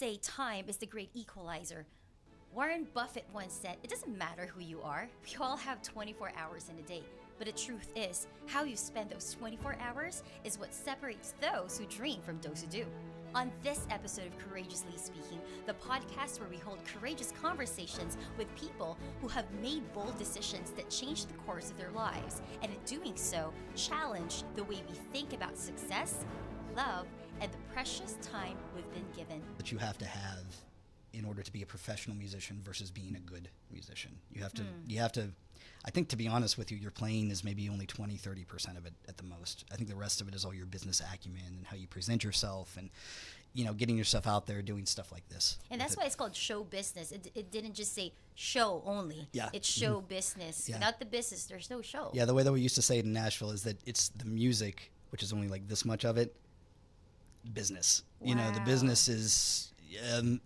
say time is the great equalizer. Warren Buffett once said, it doesn't matter who you are, we all have 24 hours in a day. But the truth is, how you spend those 24 hours is what separates those who dream from those who do. On this episode of Courageously Speaking, the podcast where we hold courageous conversations with people who have made bold decisions that changed the course of their lives, and in doing so, challenge the way we think about success, love, and the precious time we've been given. That you have to have in order to be a professional musician versus being a good musician. You have to, I think, to be honest with you, your playing is maybe only 20-30% of it at the most. I think the rest of it is all your business acumen and how you present yourself and, you know, getting yourself out there doing stuff like this. And that's why it's called show business. It didn't just say show only. Yeah. It's show business. Yeah. Without the business, there's no show. Yeah, the way that we used to say it in Nashville is that it's the music, which is only like this much of it, business. Wow. You know, the business is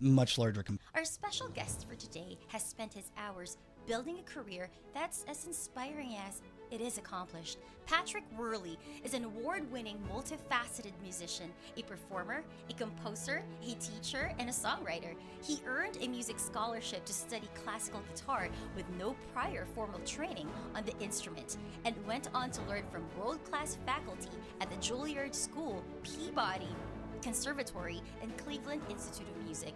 much larger. Our special guest for today has spent his hours building a career that's as inspiring as it is accomplished. Patrick Worley is an award-winning, multifaceted musician, a performer, a composer, a teacher, and a songwriter. He earned a music scholarship to study classical guitar with no prior formal training on the instrument, and went on to learn from world-class faculty at the Juilliard School, Peabody Conservatory, and Cleveland Institute of Music.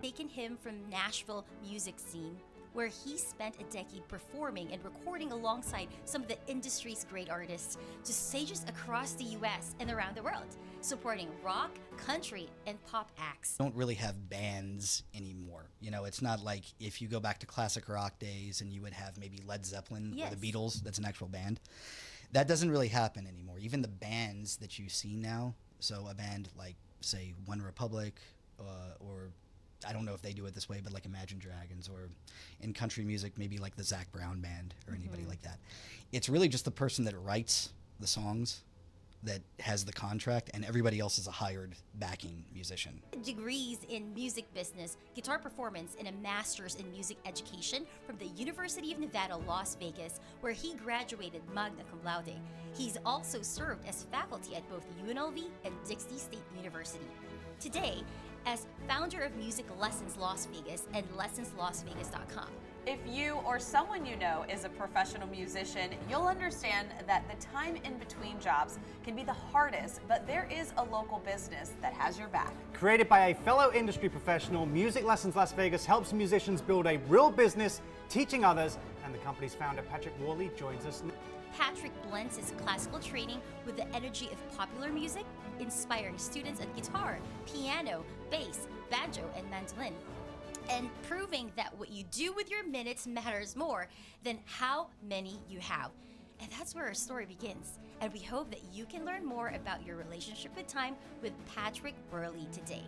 Taken him from Nashville music scene, where he spent a decade performing and recording alongside some of the industry's great artists, to stages across the US and around the world, supporting rock, country, and pop acts. Don't really have bands anymore. You know, it's not like if you go back to classic rock days and you would have maybe Led Zeppelin or the Beatles, that's an actual band. That doesn't really happen anymore. Even the bands that you see now, so a band like, say, One Republic, or I don't know if they do it this way, but like Imagine Dragons, or in country music, maybe like the Zac Brown Band or anybody like that. It's really just the person that writes the songs that has the contract, and everybody else is a hired backing musician. Degrees in music business, guitar performance, and a master's in music education from the University of Nevada, Las Vegas, where he graduated magna cum laude. He's also served as faculty at both UNLV and Dixie State University. Today, as founder of Music Lessons Las Vegas and lessonslasvegas.com. If you or someone you know is a professional musician, you'll understand that the time in between jobs can be the hardest, but there is a local business that has your back. Created by a fellow industry professional, Music Lessons Las Vegas helps musicians build a real business, teaching others, and the company's founder, Patrick Worley, joins us now. Patrick blends his classical training with the energy of popular music, inspiring students at guitar, piano, bass, banjo, and mandolin, and proving that what you do with your minutes matters more than how many you have. And that's where our story begins. And we hope that you can learn more about your relationship with time with Patrick Worley today.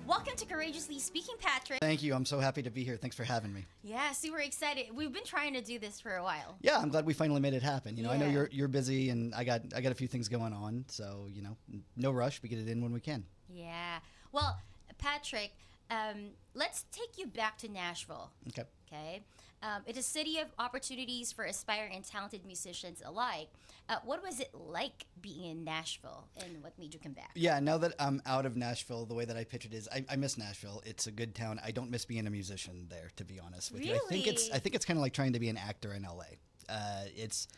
Welcome to Courageously Speaking, Patrick. Thank you. I'm so happy to be here. Thanks for having me. Yeah, super excited. We've been trying to do this for a while. Yeah, I'm glad we finally made it happen. You know, I know Yeah. you're busy, and I got a few things going on, so you know, no rush. We get it in when we can. Yeah. Well, Patrick, let's take you back to Nashville. Okay. Okay. It's a city of opportunities for aspiring and talented musicians alike. What was it like being in Nashville, and what made you come back? Yeah, now that I'm out of Nashville, the way that I pitch it is I miss Nashville. It's a good town. I don't miss being a musician there, to be honest with you. I think it's kind of like trying to be an actor in LA. It's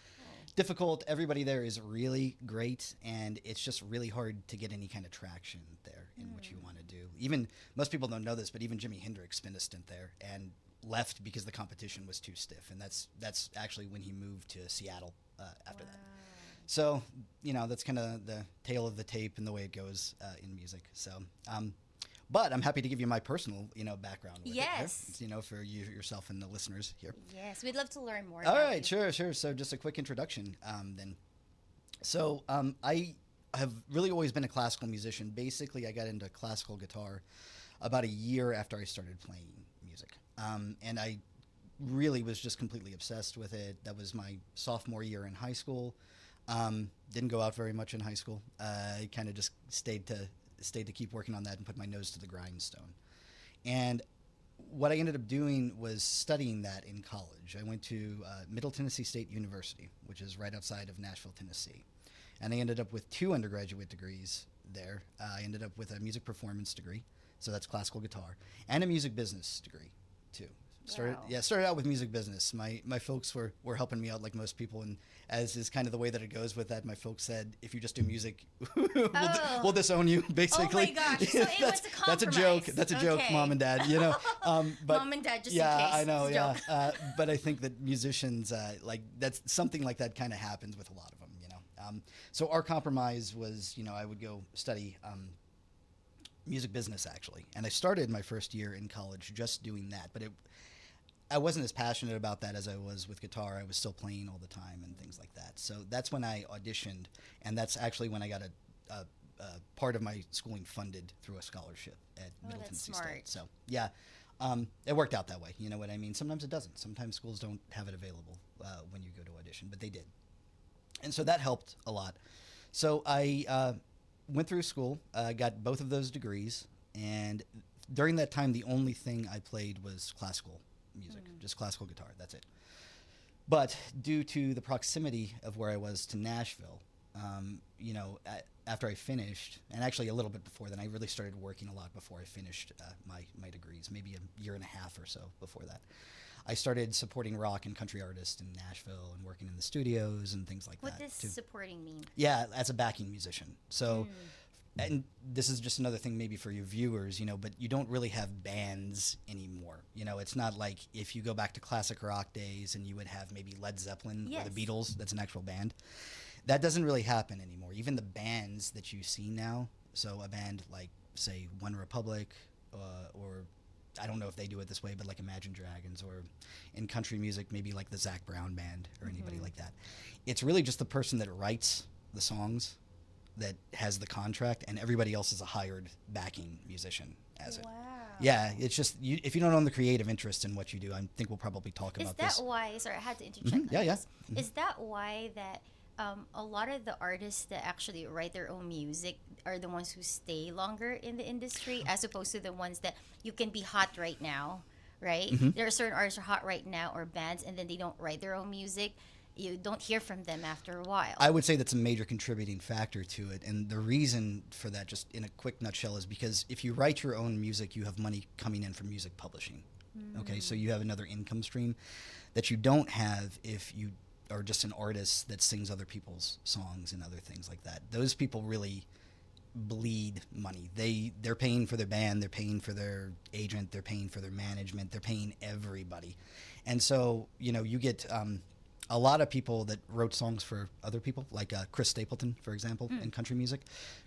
difficult. Everybody there is really great, and it's just really hard to get any kind of traction there in what you want to do. Even most people don't know this, but even Jimi Hendrix spent a stint there and left because the competition was too stiff, and that's actually when he moved to Seattle after that. So, you know, that's kind of the tale of the tape and the way it goes in music. So, but I'm happy to give you my personal, you know, background with Yes. it, you know, for you yourself and the listeners here. Yes, we'd love to learn more. All about right, you. sure. So just a quick introduction then. So I have really always been a classical musician. Basically, I got into classical guitar about a year after I started playing music. And I really was just completely obsessed with it. That was my sophomore year in high school. Didn't go out very much in high school. I kind of just stayed to keep working on that and put my nose to the grindstone. And what I ended up doing was studying that in college. I went to Middle Tennessee State University, which is right outside of Nashville, Tennessee. And I ended up with 2 undergraduate degrees there. I ended up with a music performance degree, so that's classical guitar, and a music business degree, too. Started out with music business. My folks were helping me out like most people, and as is kind of the way that it goes with that, my folks said, if you just do music, we'll disown you, basically. Oh my gosh, so it was a compromise. That's a joke. That's a joke, Mom and Dad, you know. But Mom and Dad, just yeah, in case. I know, It's a yeah. joke. But I think that musicians, like that's something like that kind of happens with a lot of them, you know. So our compromise was, you know, I would go study music business, actually. And I started my first year in college just doing that, but I wasn't as passionate about that as I was with guitar. I was still playing all the time and things like that. So that's when I auditioned, and that's actually when I got a part of my schooling funded through a scholarship at Middle Tennessee State. So yeah, it worked out that way. You know what I mean? Sometimes it doesn't. Sometimes schools don't have it available when you go to audition, but they did. And so that helped a lot. So I went through school, got both of those degrees, and during that time, the only thing I played was classical music, just classical guitar. That's it. But due to the proximity of where I was to Nashville, you know, after I finished, and actually a little bit before then, I really started working a lot before I finished my degrees, maybe a year and a half or so before that. I started supporting rock and country artists in Nashville and working in the studios and things like that. What does supporting mean? Yeah, as a backing musician. So, and this is just another thing maybe for your viewers, you know, but you don't really have bands anymore. You know, it's not like if you go back to classic rock days and you would have maybe Led Zeppelin or the Beatles, that's an actual band. That doesn't really happen anymore. Even the bands that you see now, so a band like, say, One Republic, or I don't know if they do it this way, but like Imagine Dragons, or in country music, maybe like the Zac Brown Band or anybody like that. It's really just the person that writes the songs that has the contract, and everybody else is a hired backing musician as it. Wow. Yeah, it's just, if you don't own the creative interest in what you do, I think we'll probably talk about this. Is that why, sorry, I had to interject. Yeah, yeah. Is that why that a lot of the artists that actually write their own music are the ones who stay longer in the industry, as opposed to the ones that you can be hot right now, right? There are certain artists who are hot right now, or bands, and then they don't write their own music. You don't hear from them after a while. I would say that's a major contributing factor to it. And the reason for that, just in a quick nutshell, is because if you write your own music, you have money coming in from music publishing. Okay, so you have another income stream that you don't have if you are just an artist that sings other people's songs and other things like that. Those people really bleed money. They're paying for their band, they're paying for their agent, they're paying for their management, they're paying everybody. And so, you know, you get a lot of people that wrote songs for other people, like Chris Stapleton, for example, in country music.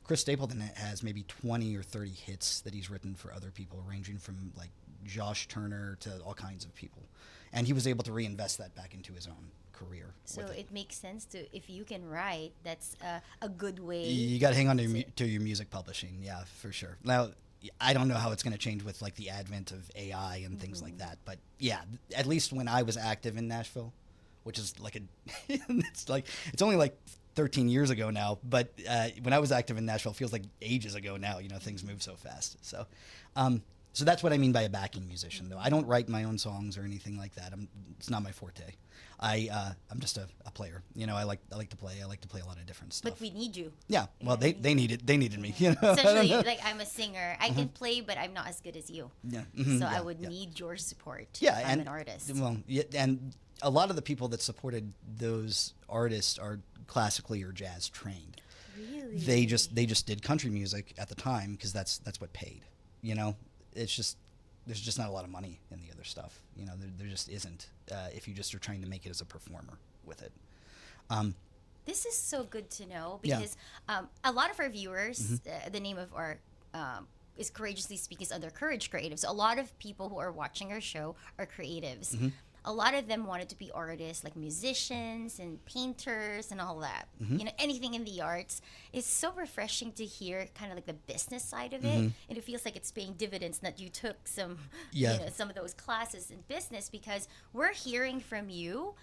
Chris Stapleton has maybe 20 or 30 hits that he's written for other people, ranging from like Josh Turner to all kinds of people. And he was able to reinvest that back into his own career. So it makes sense to, if you can write, that's a good way. You got to hang on to your music publishing, yeah, for sure. Now, I don't know how it's going to change with like the advent of AI and things like that, but yeah, at least when I was active in Nashville, which is like it's only like 13 years ago now, but when I was active in Nashville, it feels like ages ago now. You know, things move so fast. So, so that's what I mean by a backing musician, though. I don't write my own songs or anything like that. It's not my forte. I'm just a player. You know, I like to play. I like to play a lot of different stuff. But we need you. Yeah. Well, they needed me. You know. Essentially, like I'm a singer. I can play, but I'm not as good as you. Yeah. So I would need your support. Yeah, if I'm an artist. Well, yeah, and a lot of the people that supported those artists are classically or jazz trained. Really? They just did country music at the time because that's what paid. You know, it's just there's just not a lot of money in the other stuff. You know, there just isn't if you just are trying to make it as a performer with it. This is so good to know because a lot of our viewers, the name of our is Courageously Speak is under Courage Creatives. A lot of people who are watching our show are creatives. a lot of them wanted to be artists, like musicians and painters and all that. You know, anything in the arts. It's so refreshing to hear kind of like the business side of it, and it feels like it's paying dividends that you took some, Yeah. you know, some of those classes in business, because we're hearing from you.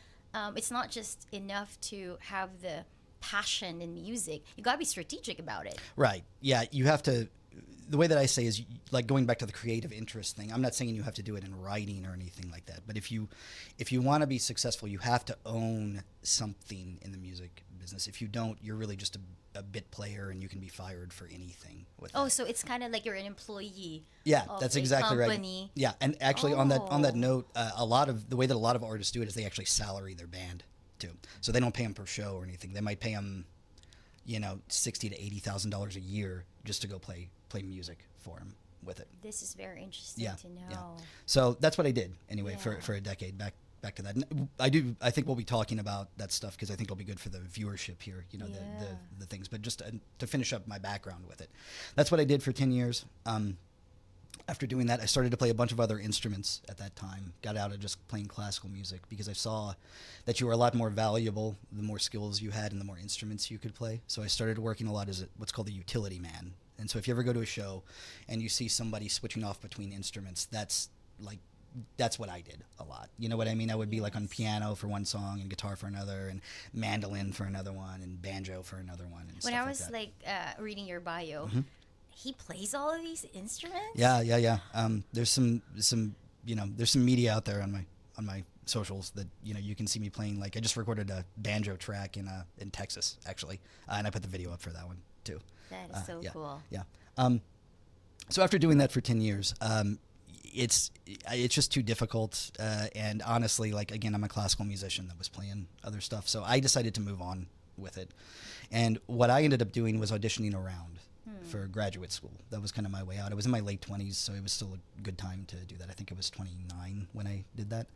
It's not just enough to have the passion in music. You got to be strategic about it. Right. Yeah. You have to. The way that I say is, like, going back to the creative interest thing. I'm not saying you have to do it in writing or anything like that. But if you want to be successful, you have to own something in the music business. If you don't, you're really just a bit player, and you can be fired for anything with Oh, that. so it's kind of like you're an employee. Yeah, of that's a exactly company. right. Yeah, and actually on that Oh. note, a lot of the way that a lot of artists do it is they actually salary their band too. So they don't pay them per show or anything. They might pay them, you know, $60,000 to $80,000 a year just to go play music for them with it. This is very interesting Yeah, to know. yeah. So that's what I did anyway Yeah. for a decade. Back to that. And I think we'll be talking about that stuff because I think it'll be good for the viewership here. You know, Yeah. the things. But just to finish up my background with it, that's what I did for 10 years. After doing that, I started to play a bunch of other instruments at that time. Got out of just playing classical music because I saw that you were a lot more valuable the more skills you had and the more instruments you could play. So I started working a lot as what's called a utility man. And so if you ever go to a show and you see somebody switching off between instruments, that's what I did a lot. You know what I mean? I would be like on piano for one song and guitar for another and mandolin for another one and banjo for another one. And When stuff I like was that. reading your bio, he plays all of these instruments. Yeah. There's some there's some media out there on my socials that you can see me playing. Like I just recorded a banjo track in Texas actually, and I put the video up for that one too. That is so yeah, cool. Yeah. So after doing that for 10 years, it's just too difficult. And honestly, like again, I'm a classical musician that was playing other stuff, so I decided to move on with it. And what I ended up doing was auditioning around for graduate school. That was kind of my way out. I was in my late 20s, so it was still a good time to do that. I think it was 29 when I did that.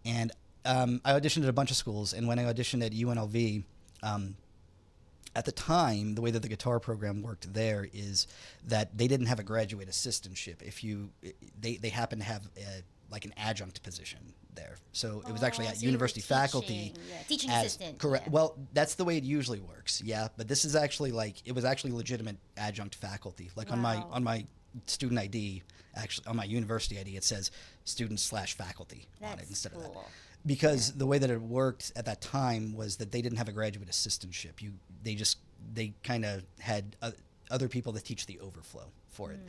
And I auditioned at a bunch of schools. And when I auditioned at UNLV, at the time, the way that the guitar program worked there is that they didn't have a graduate assistantship. They happened to have like an adjunct position there. So it was actually at so you were university faculty. Teaching as- assistant. Correct. yeah. Well, that's the way it usually works. Yeah, but this is actually it was actually legitimate adjunct faculty. Like Wow. on my student ID, actually on my university ID, it says student/faculty on it That's instead of that. cool. Because the way that it worked at that time was that they didn't have a graduate assistantship. They kind of had other people that teach the overflow for it.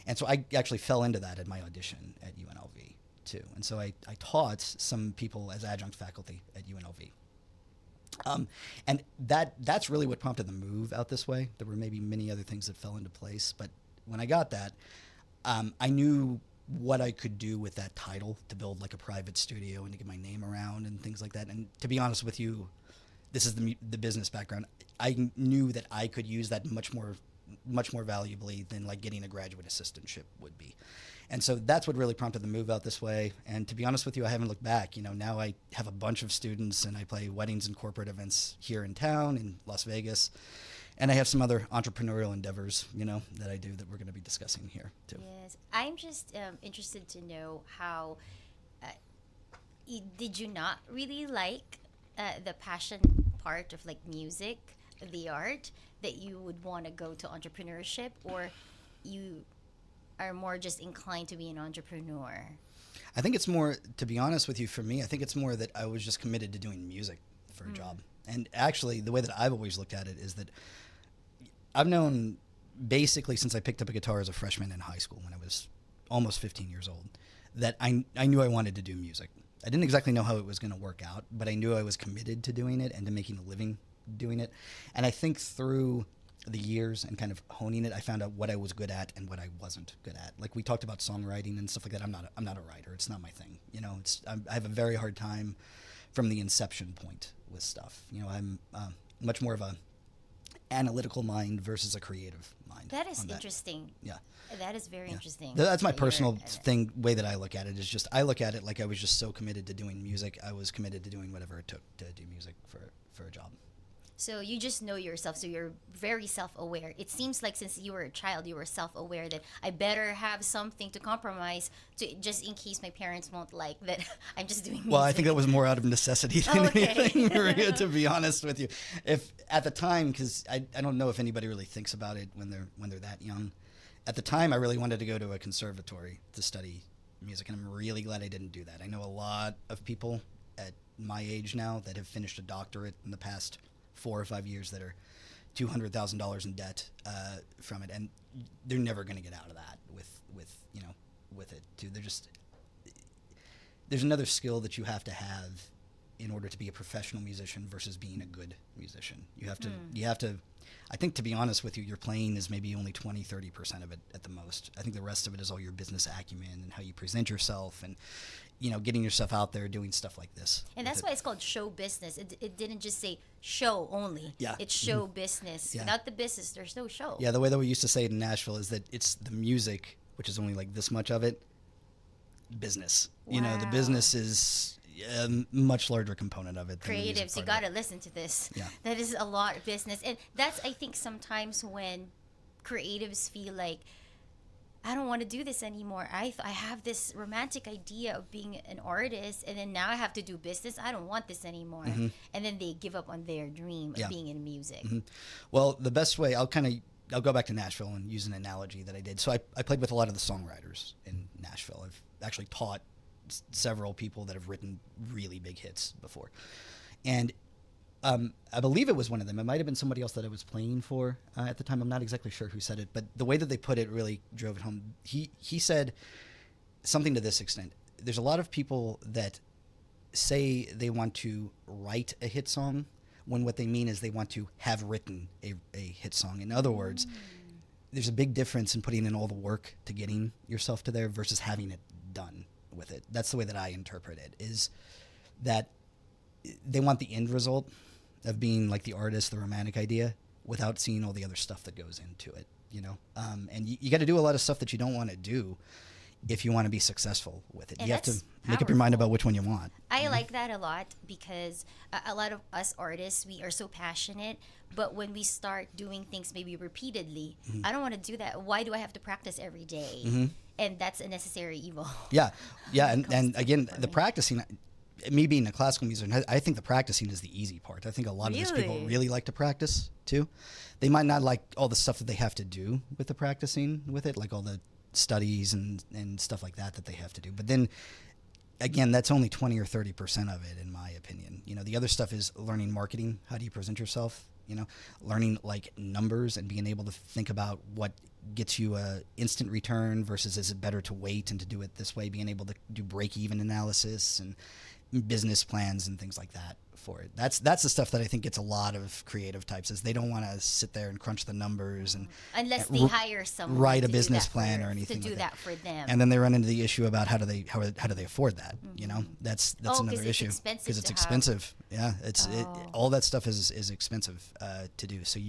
And so I actually fell into that at my audition at UNLV too. And so I taught some people as adjunct faculty at UNLV. And that's really what prompted the move out this way. There were maybe many other things that fell into place, but when I got that, I knew what I could do with that title to build like a private studio and to get my name around and things like that. And to be honest with you, this is the business background. I knew that I could use that much more valuably than like getting a graduate assistantship would be. And so that's what really prompted the move out this way. And to be honest with you, I haven't looked back. Now I have a bunch of students and I play weddings and corporate events here in town in Las Vegas. And I have some other entrepreneurial endeavors, that I do that we're going to be discussing here too. Yes, I'm just interested to know how did you not really like the passion part of like music, the art, that you would want to go to entrepreneurship, or you are more just inclined to be an entrepreneur? I think it's more, to be honest with you, for me, I think it's more that I was just committed to doing music for a job. And actually, the way that I've always looked at it is that I've known basically since I picked up a guitar as a freshman in high school when I was almost 15 years old, that I knew I wanted to do music. I didn't exactly know how it was going to work out, but I knew I was committed to doing it and to making a living doing it. And I think through the years and kind of honing it, I found out what I was good at and what I wasn't good at. Like we talked about songwriting and stuff like that. I'm not a writer. It's not my thing. I have a very hard time from the inception point with stuff. I'm much more of a analytical mind versus a creative mind. That is on interesting. Yeah. That is very interesting. That's my that you're personal an- way that I look at it is just I look at it like I was just so committed to doing music. I was committed to doing whatever it took to do music for a job. So you just know yourself. So you're very self-aware. It seems like since you were a child, you were self-aware that I better have something to compromise to just in case my parents won't like that I'm just doing music. Well, I think that was more out of necessity than anything, Maria, to be honest with you. If at the time, because I don't know if anybody really thinks about it when they're that young. At the time, I really wanted to go to a conservatory to study music, and I'm really glad I didn't do that. I know a lot of people at my age now that have finished a doctorate in the past 4 or 5 years that are $200,000 in debt from it, and they're never going to get out of that with it too. There's another skill that you have to have in order to be a professional musician versus being a good musician. You have to I think, to be honest with you, your playing is maybe only 20-30% of it at the most. I think the rest of it is all your business acumen and how you present yourself and getting yourself out there doing stuff like this. And that's why it's called show business. It didn't just say show only. Yeah. It's show business. Yeah. Without the business, there's no show. Yeah, the way that we used to say it in Nashville is that it's the music, which is only like this much of it, business. The Wow. business is a much larger component of it. Than the music Creatives, you part of got to listen to this. Yeah. That is a lot of business. And that's, I think, sometimes when creatives feel like, I don't want to do this anymore. I have this romantic idea of being an artist, and then now I have to do business. I don't want this anymore. And then they give up on their dream of Yeah. being in music. Well, the best way, I'll go back to Nashville and use an analogy that I did. So I played with a lot of the songwriters in Nashville. I've actually taught several people that have written really big hits before. And I believe it was one of them. It might have been somebody else that I was playing for at the time. I'm not exactly sure who said it, but the way that they put it really drove it home. He said something to this extent. There's a lot of people that say they want to write a hit song when what they mean is they want to have written a hit song. In other words, there's a big difference in putting in all the work to getting yourself to there versus having it done with it. That's the way that I interpret it, is that they want the end result of being like the artist, the romantic idea, without seeing all the other stuff that goes into it, and you got to do a lot of stuff that you don't want to do if you want to be successful with it. And you have to that's make up your mind powerful. about which one you want. I like that a lot because a lot of us artists, we are so passionate, but when we start doing things maybe repeatedly, I don't want to do that. Why do I have to practice every day? And that's a necessary evil. Yeah, and Comes again, for the me. practicing. Me being a classical musician, I think the practicing is the easy part. I think a lot of these people Really? really like to practice too. They might not like all the stuff that they have to do with the practicing with it, like all the studies and stuff like that they have to do. But then again, that's only 20 or 30% of it, in my opinion. The other stuff is learning marketing. How do you present yourself? Learning like numbers and being able to think about what gets you a instant return versus is it better to wait and to do it this way, being able to do break-even analysis and business plans and things like that for it. That's the stuff that I think gets a lot of creative types, is they don't want to sit there and crunch the numbers and Unless they hire someone write a to do business that plan for- or anything to do like that for them. And then they run into the issue about how do they afford that? That's Oh, 'cause another it's issue expensive because it's to have. expensive. Yeah, Oh. all that stuff is expensive to do. So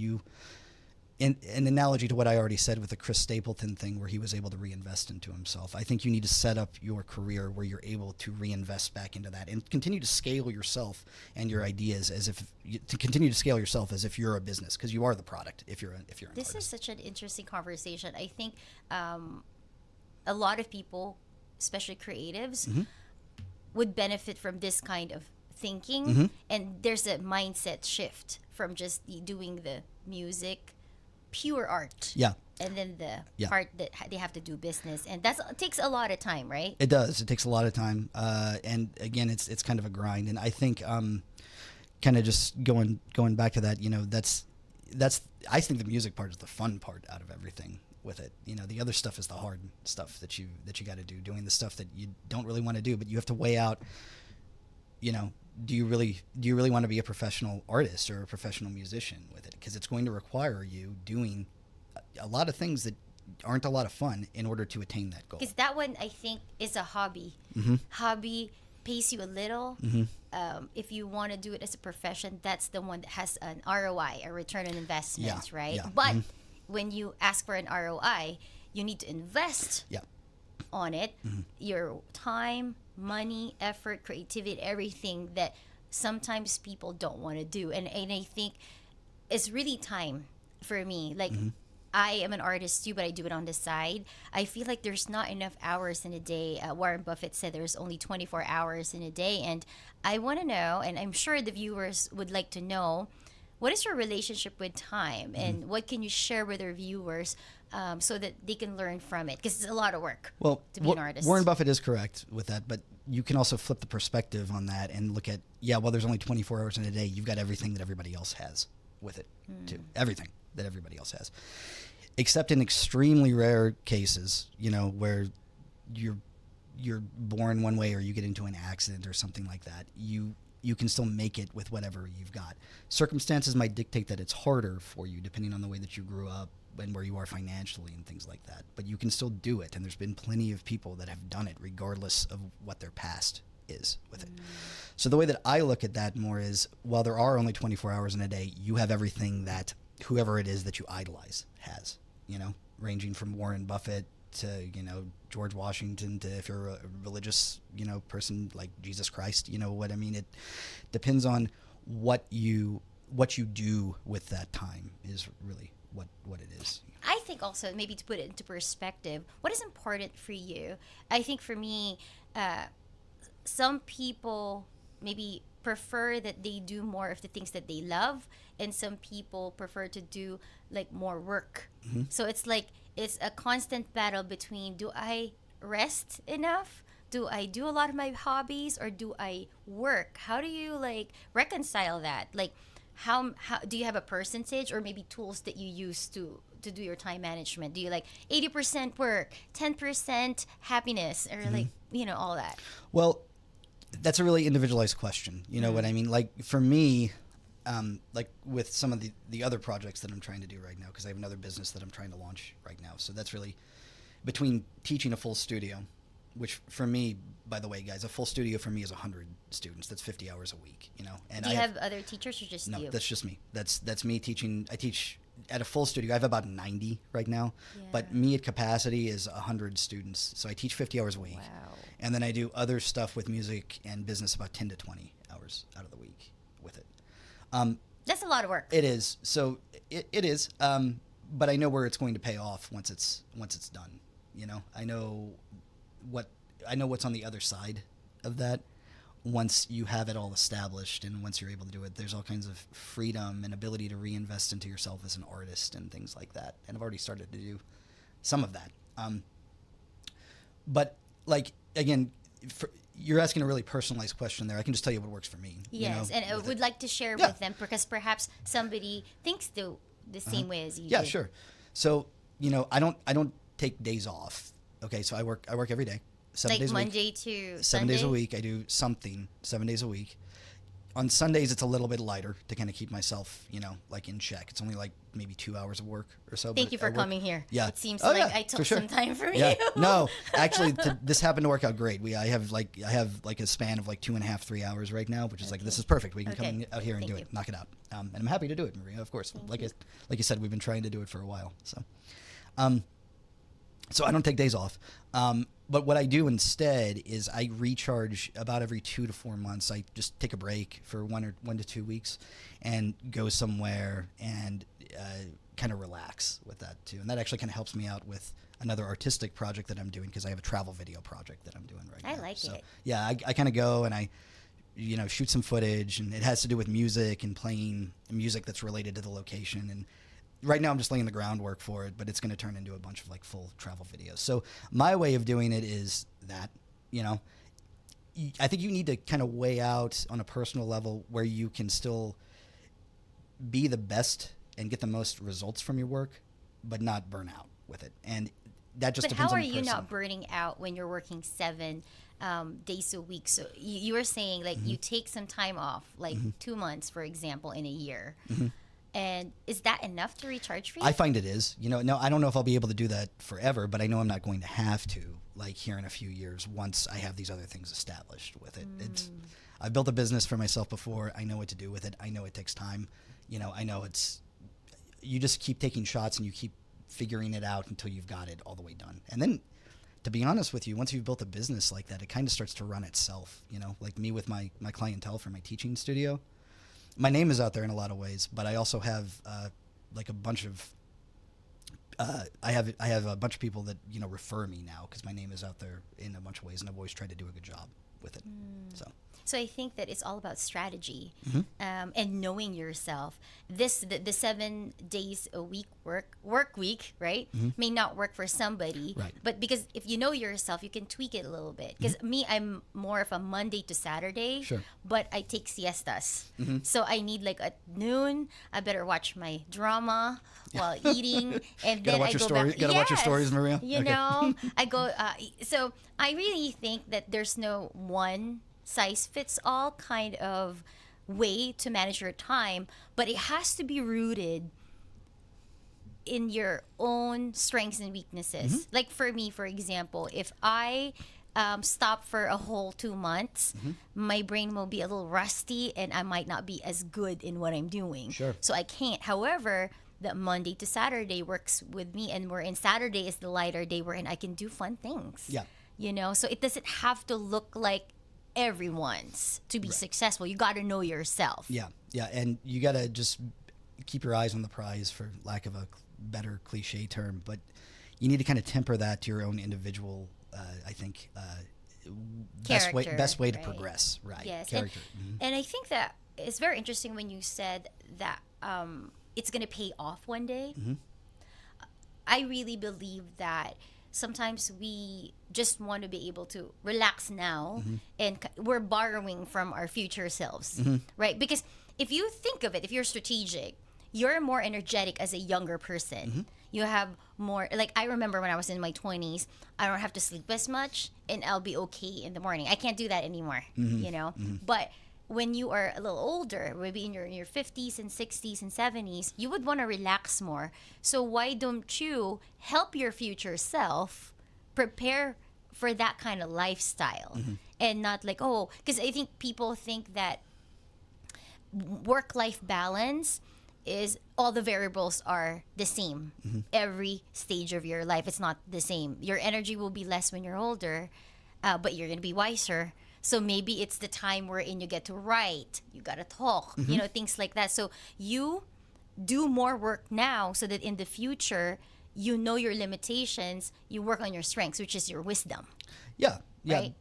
in an analogy to what I already said with the Chris Stapleton thing, where he was able to reinvest into himself, I think you need to set up your career where you're able to reinvest back into that and continue to scale yourself and your ideas as if you're a business, because you are the product if you're an This is artist. such an interesting conversation. I think a lot of people, especially creatives, would benefit from this kind of thinking. And there's a mindset shift from just doing the music, pure art. Yeah. And then the Yeah. part that they have to do business. And that takes a lot of time, right? It does. It takes a lot of time, and again, it's kind of a grind. And I think, kind of just going back to that, that's I think the music part is the fun part out of everything with it. The other stuff is the hard stuff that you got to do, doing the stuff that you don't really want to do, but you have to weigh out. Do you really want to be a professional artist or a professional musician with it? Because it's going to require you doing a lot of things that aren't a lot of fun in order to attain that goal. Because that one, I think, is a hobby. Hobby pays you a little. If you want to do it as a profession, that's the one that has an ROI, a return on investment, Yeah, right? yeah. But when you ask for an ROI, you need to invest Yeah. on it, your time, money, effort, creativity, everything that sometimes people don't want to do. And I think is really time for me. Like, I am an artist too, but I do it on the side. I feel like there's not enough hours in a day. Warren Buffett said there's only 24 hours in a day. And I want to know, and I'm sure the viewers would like to know, what is your relationship with time? And what can you share with our viewers so that they can learn from it? Because it's a lot of work to be an artist. Warren Buffett is correct with that, but you can also flip the perspective on that and look at, well, there's only 24 hours in a day. You've got everything that everybody else has with it, too. Everything that everybody else has. Except in extremely rare cases, where you're born one way or you get into an accident or something like that, you can still make it with whatever you've got. Circumstances might dictate that it's harder for you depending on the way that you grew up and where you are financially and things like that. But you can still do it, and there's been plenty of people that have done it regardless of what their past is with it. So the way that I look at that more is, while there are only 24 hours in a day, you have everything that whoever it is that you idolize has, ranging from Warren Buffett to, George Washington, to if you're a religious, person like Jesus Christ, what I mean? It depends on what you do with that time is really what it is. I think also, maybe to put it into perspective, what is important for you? I think for me, some people maybe prefer that they do more of the things that they love, and some people prefer to do like more work. So it's like it's a constant battle between, do I rest enough? Do I do a lot of my hobbies, or do I work? How do you like reconcile that? Like, how do you have a percentage or maybe tools that you use to do your time management? Do you like 80% work, 10% happiness, or like, all that? Well, that's a really individualized question. You know what I mean? Like for me, like with some of the other projects that I'm trying to do right now, because I have another business that I'm trying to launch right now. So that's really between teaching a full studio, which for me, by the way, guys, a full studio for me is 100 students. That's 50 hours a week, And do you have other teachers or just you? No, that's just me. That's me teaching. I teach at a full studio. I have about 90 right now, but me at capacity is 100 students. So I teach 50 hours a week. Wow. And then I do other stuff with music and business about 10 to 20 hours out of the week with it. That's a lot of work. It is. So it is. But I know where it's going to pay off once it's done. I know what's on the other side of that. Once you have it all established and once you're able to do it, there's all kinds of freedom and ability to reinvest into yourself as an artist and things like that. And I've already started to do some of that. But like, again, you're asking a really personalized question there. I can just tell you what works for me. Yes, and I would like to share with them, because perhaps somebody thinks the same way as you do. Yeah, sure. So, I don't take days off. Okay, so I work every day. 7 days a week. Monday to 7 Sunday? days a week. I do something 7 days a week. On Sundays, it's a little bit lighter to kind of keep myself, like in check. It's only like maybe 2 hours of work or so. Thank you for coming here. Yeah. It seems like I took some time from you. No, actually, this happened to work out great. I have like a span of like 2.5, 3 hours right now, which is like, this is perfect. We can come out here and do it, knock it out. And I'm happy to do it, Maria, of course. Like you said, we've been trying to do it for a while. So I don't take days off. But what I do instead is I recharge about every 2 to 4 months. I just take a break for 1 to 2 weeks and go somewhere and kind of relax with that too. And that actually kind of helps me out with another artistic project that I'm doing, because I have a travel video project that I'm doing right now. I like it. Yeah, I kind of go and I shoot some footage, and it has to do with music and playing music that's related to the location. And right now I'm just laying the groundwork for it, but it's going to turn into a bunch of like full travel videos. So my way of doing it is that, I think you need to kind of weigh out on a personal level where you can still be the best and get the most results from your work, but not burn out with it. And that just depends on the person. But how are you not burning out when you're working 7 days a week? So you were saying like you take some time off, like 2 months, for example, in a year. And is that enough to recharge for you? I find it is. No, I don't know if I'll be able to do that forever, but I know I'm not going to have to, like here in a few years, once I have these other things established with it. I've built a business for myself before. I know what to do with it. I know it takes time. I know you just keep taking shots and you keep figuring it out until you've got it all the way done. And then, to be honest with you, once you've built a business like that, it kind of starts to run itself. Like me with my clientele for my teaching studio. my name is out there in a lot of ways, but I also have like a bunch of I have a bunch of people that refer me now because my name is out there in a bunch of ways, and I've always tried to do a good job with it. So I think that it's all about strategy and knowing yourself. The 7 days a week work week, right, may not work for somebody. Right. But because if you know yourself, you can tweak it a little bit. Because me, I'm more of a Monday to Saturday. Sure. But I take siestas. So I need like at noon, I better watch my drama while eating, and then I go back. Gotta watch your stories, Maria. You know, I go. So I really think that there's no one size fits all kind of way to manage your time, but it has to be rooted in your own strengths and weaknesses. Like for me, for example, if I stop for a whole 2 months, my brain will be a little rusty and I might not be as good in what I'm doing. Sure. So I can't. However, that Monday to Saturday works with me, and wherein Saturday is the lighter day wherein I can do fun things. Yeah. You know, so it doesn't have to look like everyone's to be successful. You got to know yourself. Yeah, and you got to just keep your eyes on the prize, for lack of a better cliche term. But you need to kind of temper that to your own individual. I think best way to progress. Right. Yes. Character. And I think that it's very interesting when you said that it's going to pay off one day. I really believe that sometimes we just want to be able to relax now, and we're borrowing from our future selves, right? Because if you think of it, if you're strategic, you're more energetic as a younger person. You have more, like I remember when I was in my 20s, I don't have to sleep as much and I'll be okay in the morning. I can't do that anymore, you know? But when you are a little older, maybe in your 50s and 60s and 70s, you would want to relax more. So why don't you help your future self prepare for that kind of lifestyle, and not like, because I think people think that work-life balance is all the variables are the same every stage of your life. It's not the same. Your energy will be less when you're older, but you're going to be wiser. So maybe it's the time wherein you get to write, you got to talk, things like that. So you do more work now so that in the future, you know your limitations, you work on your strengths, which is your wisdom. Yeah. Right?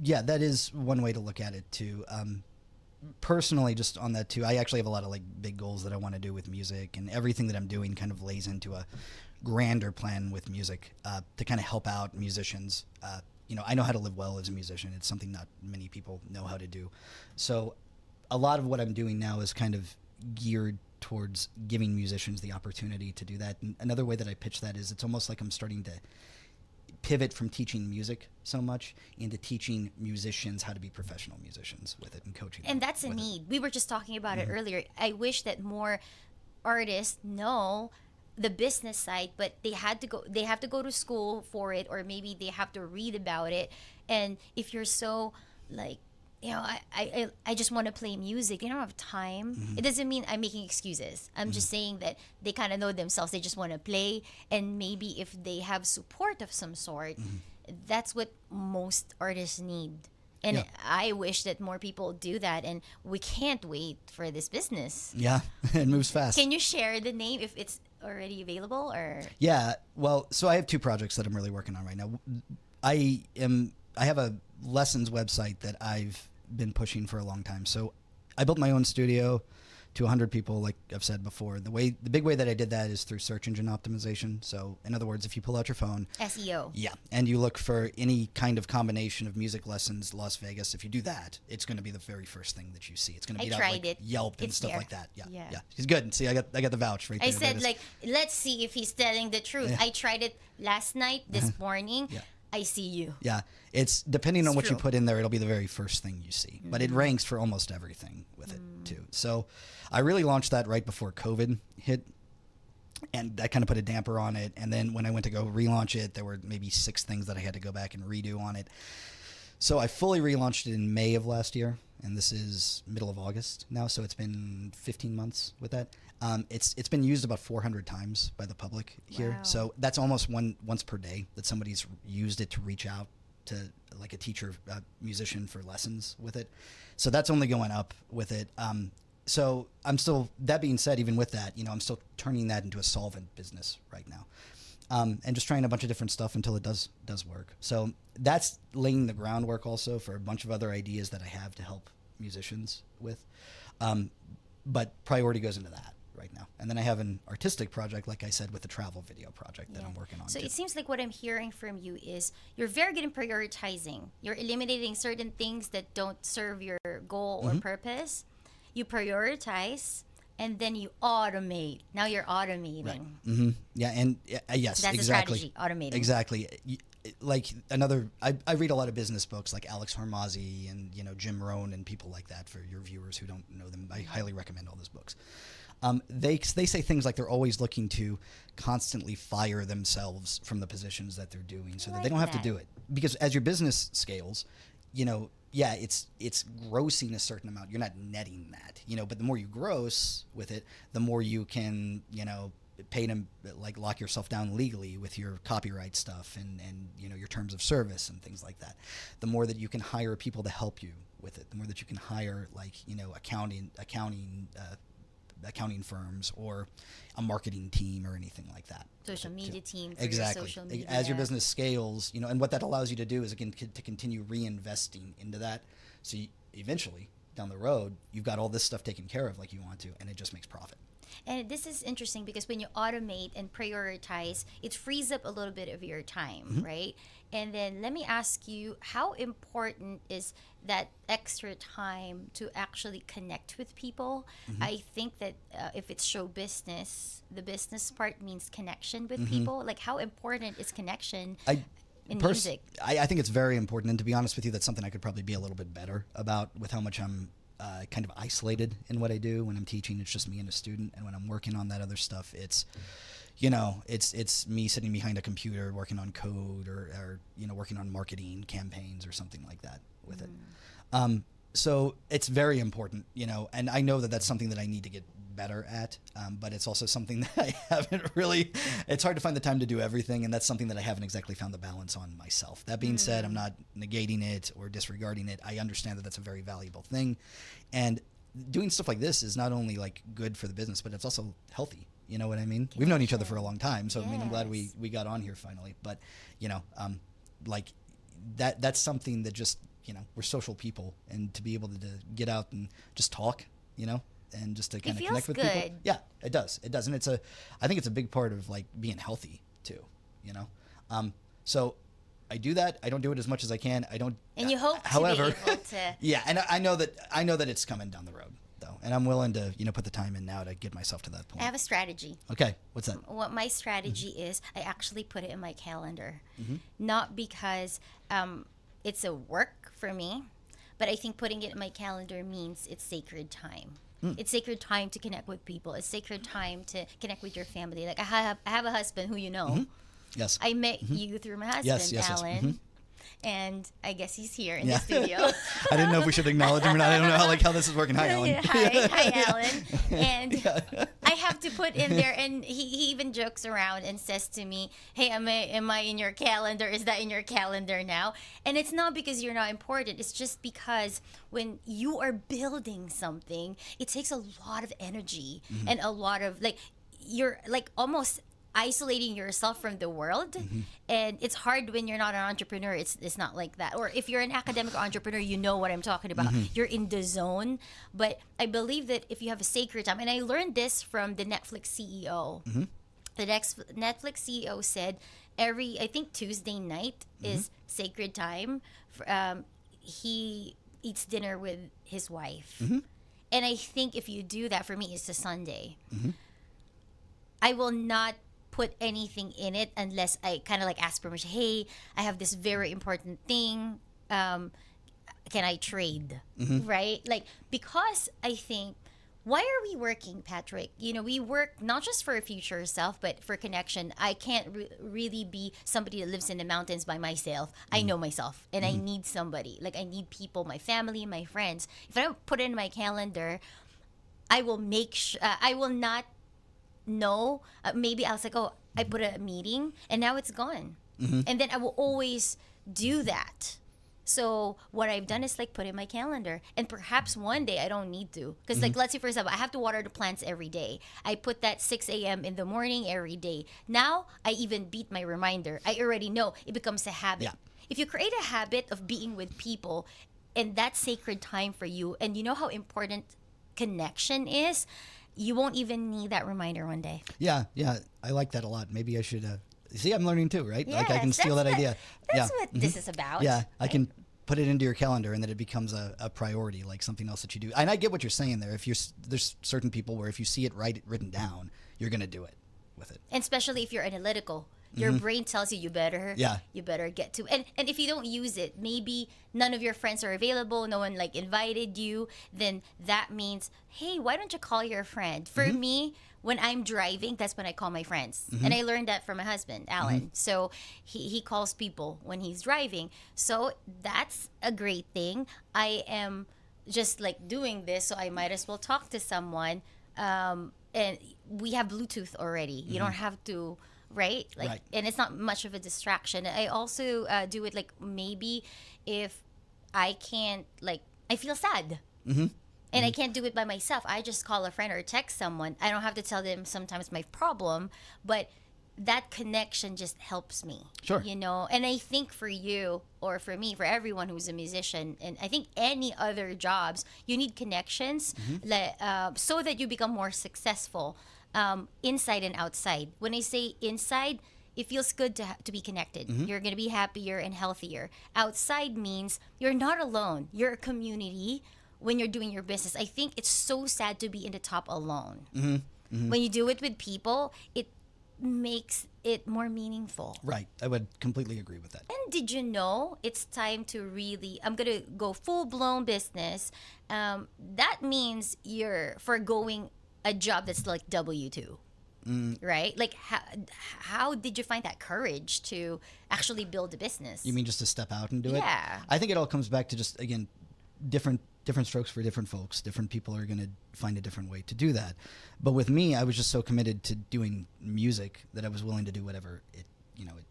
Yeah, that is one way to look at it too. Personally, just on that too, I actually have a lot of like big goals that I want to do with music, and everything that I'm doing kind of lays into a grander plan with music to kind of help out musicians. I know how to live well as a musician. It's something not many people know how to do. So a lot of what I'm doing now is kind of geared towards giving musicians the opportunity to do that. And another way that I pitch that is it's almost like I'm starting to pivot from teaching music so much into teaching musicians how to be professional musicians with it and coaching them. And that's a need. We were just talking about it earlier. I wish that more artists know the business side, but they have to go to school for it, or maybe they have to read about it. And if you're so like, I just want to play music, they don't have time. It doesn't mean I'm making excuses. I'm just saying that they kind of know themselves. They just want to play, and maybe if they have support of some sort, that's what most artists need. And I wish that more people do that, and we can't wait for this business. Yeah, it moves fast. Can you share the name if it's already available, or? Yeah, well, so I have 2 projects that I'm really working on right now. I have a lessons website that I've been pushing for a long time. So I built my own studio to 100 people, like I've said before. The big way that I did that is through search engine optimization. So in other words, if you pull out your phone, SEO. Yeah, and you look for any kind of combination of music lessons, Las Vegas, if you do that, it's going to be the very first thing that you see. It's going to beat out like Yelp and stuff like that. Yeah. It's good. See, I got the vouch right there. I said, let's see if he's telling the truth. Yeah. I tried it last night, this morning. Yeah. I see you. Yeah, it's depending on what you put in there, it'll be the very first thing you see. But it ranks for almost everything with it too. So I really launched that right before COVID hit, and that kind of put a damper on it. And then when I went to go relaunch it, there were maybe 6 things that I had to go back and redo on it. So I fully relaunched it in May of last year, and this is middle of August now. So it's been 15 months with that. It's been used about 400 times by the public here. Wow. So that's almost once per day that somebody's used it to reach out to like a teacher, musician for lessons with it. So that's only going up with it. so I'm still, that being said, even with that, I'm still turning that into a solvent business right now. And just trying a bunch of different stuff until it does work. So that's laying the groundwork also for a bunch of other ideas that I have to help musicians with. But priority goes into that right now. And then I have an artistic project, like I said, with the travel video project that I'm working on. So too. it seems like what I'm hearing from you is you're very good in prioritizing. You're eliminating certain things that don't serve your goal or purpose. You prioritize, and then you automate. Now you're automating. Right. Yeah, and yes, That's exactly. a strategy, automating. Exactly. Like I read a lot of business books like Alex Hormozzi and Jim Rohn and people like that. For your viewers who don't know them, I highly recommend all those books. They say things like they're always looking to constantly fire themselves from the positions that they're doing so that they don't have to do it. Because as your business scales, it's grossing a certain amount. You're not netting that, but the more you gross with it, the more you can, pay to like lock yourself down legally with your copyright stuff and your terms of service and things like that. The more that you can hire people to help you with it, the more that you can hire accounting firms or a marketing team or anything like that. Social media team for exactly. your social media. As your business scales, and what that allows you to do is again to continue reinvesting into that. So eventually down the road, you've got all this stuff taken care of like you want to, and it just makes profit. And this is interesting because when you automate and prioritize, it frees up a little bit of your time, right? And then let me ask you, how important is that extra time to actually connect with people? I think that if it's show business, the business part means connection with people. Like, how important is connection in music? I think it's very important. And to be honest with you, that's something I could probably be a little bit better about with how much I'm kind of isolated in what I do. When I'm teaching, it's just me and a student. And when I'm working on that other stuff, it's it's me sitting behind a computer working on code or working on marketing campaigns or something like that with it. So it's very important, and I know that that's something that I need to get better at, but it's also something that I haven't really, it's hard to find the time to do everything, and that's something that I haven't exactly found the balance on myself. That being said, I'm not negating it or disregarding it. I understand that that's a very valuable thing, and doing stuff like this is not only like good for the business, but it's also healthy. You know what I mean? We've known each other for a long time, so I mean, I'm glad we got on here finally. But like that's something that just we're social people, and to be able to get out and just talk, and just to kind of connect with people. Yeah, it does, and I think it's a big part of like being healthy too. So I do that. I don't do it as much as I can. I don't. And you hope however, to be able to. Yeah, and I know that it's coming down the road though, and I'm willing to put the time in now to get myself to that point. I have a strategy. Okay, what's that? What my strategy is, I actually put it in my calendar, not because it's a work for me, but I think putting it in my calendar means it's sacred time. It's sacred time to connect with people. It's sacred time to connect with your family. Like I have a husband who Yes. I met you through my husband, yes. Alan. And I I hear in the studio. I didn't know if we should acknowledge him or not. I don't know how this is working. Hi, Alan. Hi, Alan. And I have to put in there, and he even jokes around and says to me, "Hey, am I in your calendar? Is that in your calendar now?" And it's not because you're not important. It's just because when you are building something, it takes a lot of energy and a lot of you're almost isolating yourself from the world, and it's hard when you're not an entrepreneur. It's not like that. Or if you're an academic entrepreneur, you know what I'm talking about. You're in the zone. But I believe that if you have a sacred time, and I learned this from the Netflix CEO. The Netflix CEO said I think Tuesday night is sacred time. He eats dinner with his wife, and I think if you do that, for me, it's a Sunday. I will not put anything in it unless I kind of ask permission. Hey, I have this very important thing. Can I trade? Right? Because I think, why are we working, Patrick? We work not just for a future self, but for connection. I can't really be somebody that lives in the mountains by myself. I know myself, and I need somebody. I need people, my family, my friends. If I don't put it in my calendar, I will make sure I will not. No, maybe I was like, oh, I put a meeting and now it's gone. And then I will always do that So what I've done is like put in my calendar, and perhaps one day I don't need to, because like let's say for example I have to water the plants every day. I put that 6 a.m. in the morning every day. Now I even beat my reminder. I already know it becomes a habit. Yeah. If you create a habit of being with people, and that's sacred time for you, and you know how important connection is, you won't even need that reminder one day. Yeah, I like that a lot. Maybe I should. See, I'm learning too, right? Like I can Yes, steal that that's idea. That's Yeah. what this is about. Yeah, I can put it into your calendar, and then it becomes a priority, like something else that you do. And I get what you're saying there. If there's certain people where if you see it written down, you're gonna do it with it. And especially if you're analytical, your brain tells you you better get to, and if you don't use it, maybe none of your friends are available, no one like invited you, then that means, hey, why don't you call your friend? For me, when I'm driving, that's when I call my friends. And I learned that from my husband, Alan. So he calls people when he's driving. So that's a great thing. I am just like doing this, so I might as well talk to someone. And we have Bluetooth already. You don't have to, right? Like, Right. and it's not much of a distraction. I also do it like maybe if I can't, like, I feel sad. And I can't do it by myself. I just call a friend or text someone. I don't have to tell them sometimes my problem, but that connection just helps me. Sure. You know, and I think for you or for me, for everyone who's a musician, and I think any other jobs, you need connections so that you become more successful inside and outside. When I say inside, it feels good to be connected. You're going to be happier and healthier. Outside means you're not alone. You're a community when you're doing your business. I think it's so sad to be in the top alone. When you do it with people, it makes it more meaningful. Right. I would completely agree with that. And did you know it's time to really, I'm going to go full-blown business. That means you're foregoing a job that's like W-2. Right? Like, how did you find that courage to actually build a business? You mean just to step out and do it? Yeah. I think it all comes back to just, again, different strokes for different folks. Different people are going to find a different way to do that. But with me, I was just so committed to doing music that I was willing to do whatever it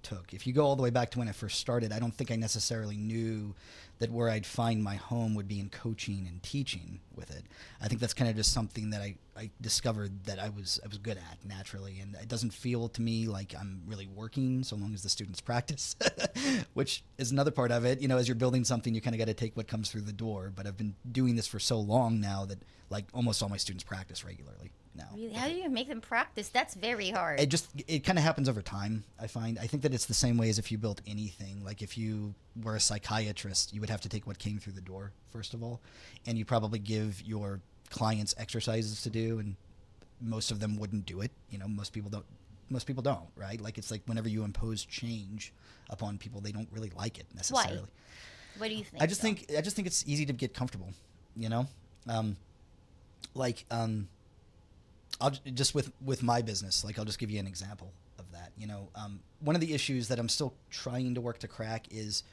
took. If you go all the way back to when I first started, I don't think I necessarily knew that where I'd find my home would be in coaching and teaching with it. I think that's kind of just something that I discovered that I was good at naturally, and it doesn't feel to me like I'm really working so long as the students practice, which is another part of it. You know, as you're building something, you kind of got to take what comes through the door. But I've been doing this for so long now that like almost all my students practice regularly now. Really? How do you make them practice? That's very hard. It kind of happens over time, I find. I think that it's the same way as if you built anything. Like if you were a psychiatrist, you would have to take what came through the door, first of all. And you probably give your clients exercises to do, and most of them wouldn't do it. You know, most people don't, right? Like it's like whenever you impose change upon people, they don't really like it necessarily. Why? What do you think? I just think it's easy to get comfortable, you know? I'll just with my business, like I'll just give you an example of that. You know, one of the issues that I'm still trying to work to crack is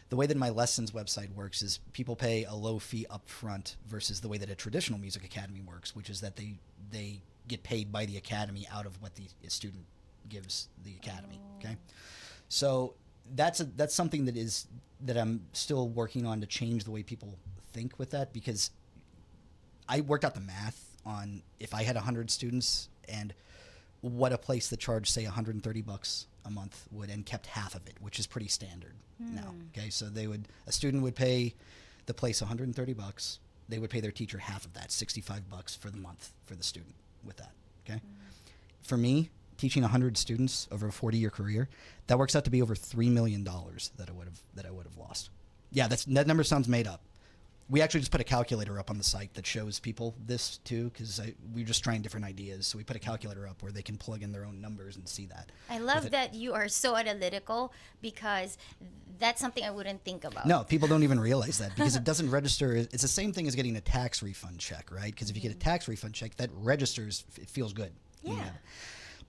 the way that my lessons website works is people pay a low fee up front versus the way that a traditional music academy works, which is that they get paid by the academy out of what the student gives the academy. Okay, so that's something that I'm still working on to change the way people think with that, because I worked out the math on if I had 100 students and what a place that charged, say, $130 a month would, and kept half of it, which is pretty standard now. Okay, so a student would pay the place $130. They would pay their teacher half of that, $65 for the month for the student with that. Okay, for me, teaching 100 students over a 40-year career, that works out to be over $3 million that I would have lost. Yeah, that number sounds made up. We actually just put a calculator up on the site that shows people this too, because we're just trying different ideas. So we put a calculator up where they can plug in their own numbers and see that. I love that you are so analytical, because that's something I wouldn't think about. No, people don't even realize that because it doesn't register. It's the same thing as getting a tax refund check, right? Because if you get a tax refund check, that registers, it feels good. Yeah.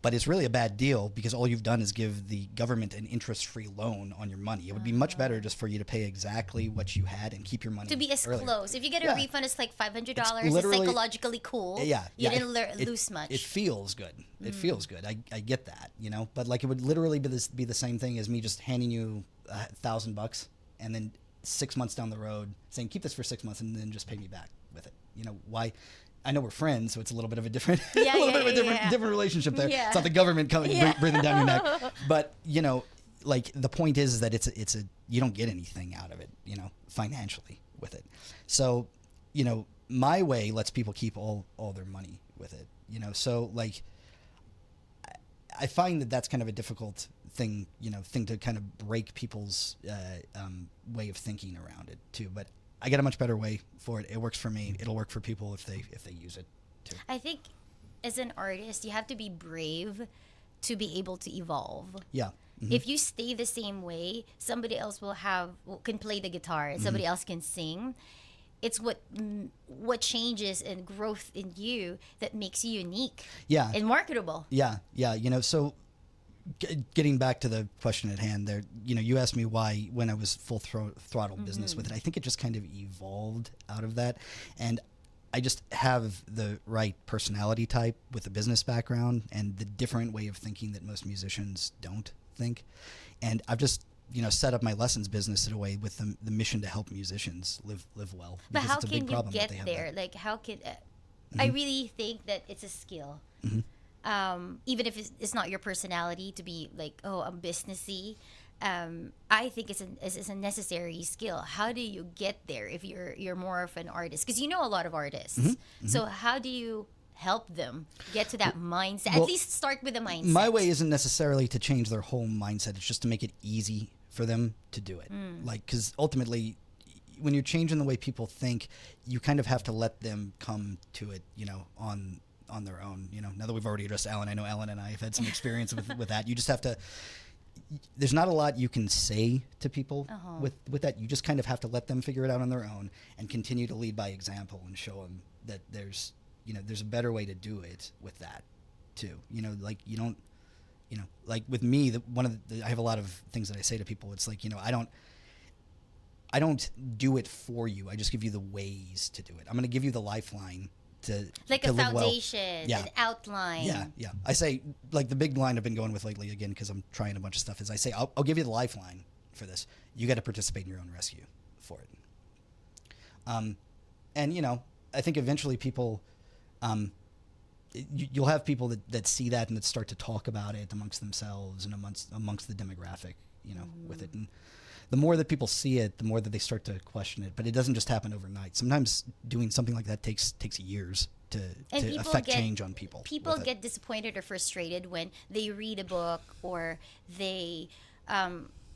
But it's really a bad deal because all you've done is give the government an interest-free loan on your money. It would be much better just for you to pay exactly what you had and keep your money. To be as earlier. close. If you get a refund, it's like $500. It's literally psychologically cool. Yeah. You didn't lose much. It feels good. It feels good. I get that, you know. But like it would literally be the same thing as me just handing you $1,000 and then 6 months down the road saying, keep this for 6 months and then just pay me back with it. You know, why? I know we're friends, so it's a little bit of a different, different relationship there. Yeah. It's not the government coming breathing down your neck, but you know, like the point is that it's a you don't get anything out of it, you know, financially with it. So, you know, my way lets people keep all their money with it, you know. So like, I find that that's kind of a difficult thing to kind of break people's way of thinking around it too. But I get a much better way for it. It works for me. It'll work for people if they use it too. I think as an artist, you have to be brave to be able to evolve. Yeah. Mm-hmm. If you stay the same way, somebody else can play the guitar and somebody else can sing. It's what changes and growth in you that makes you unique. Yeah. And marketable. Yeah. Yeah. You know, so getting back to the question at hand there, you know, you asked me why when I was full throttle business with it. I think it just kind of evolved out of that. And I just have the right personality type with a business background and the different way of thinking that most musicians don't think. And I've just, you know, set up my lessons business in a way with the mission to help musicians live well. But how it's a can big you problem get that they have there? Like, how can I really think that it's a skill. Even if it's not your personality to be like, oh, I'm businessy. I think it's a necessary skill. How do you get there if you're more of an artist? Because you know a lot of artists. So how do you help them get to that mindset? Well, at least start with a mindset. My way isn't necessarily to change their whole mindset. It's just to make it easy for them to do it. Like, because ultimately, when you're changing the way people think, you kind of have to let them come to it, you know, on their own. You know, now that we've already addressed Alan, I know Alan and I have had some experience with that. You just have to. There's not a lot you can say to people with that. You just kind of have to let them figure it out on their own and continue to lead by example and show them that there's a better way to do it with that too. You know, like you don't, you know, like with me, I have a lot of things that I say to people. It's like, you know, I don't do it for you. I just give you the ways to do it. I'm going to give you the lifeline to like to a live well. foundation, an outline. Yeah. I say, like the big line I've been going with lately, again, because I'm trying a bunch of stuff, is I say, I'll give you the lifeline for this. You got to participate in your own rescue for it. And, you know, I think eventually people, you'll have people that see that and that start to talk about it amongst themselves and amongst the demographic, you know, with it. And the more that people see it, the more that they start to question it. But it doesn't just happen overnight. Sometimes doing something like that takes years to affect change on people. People get disappointed or frustrated when they read a book or they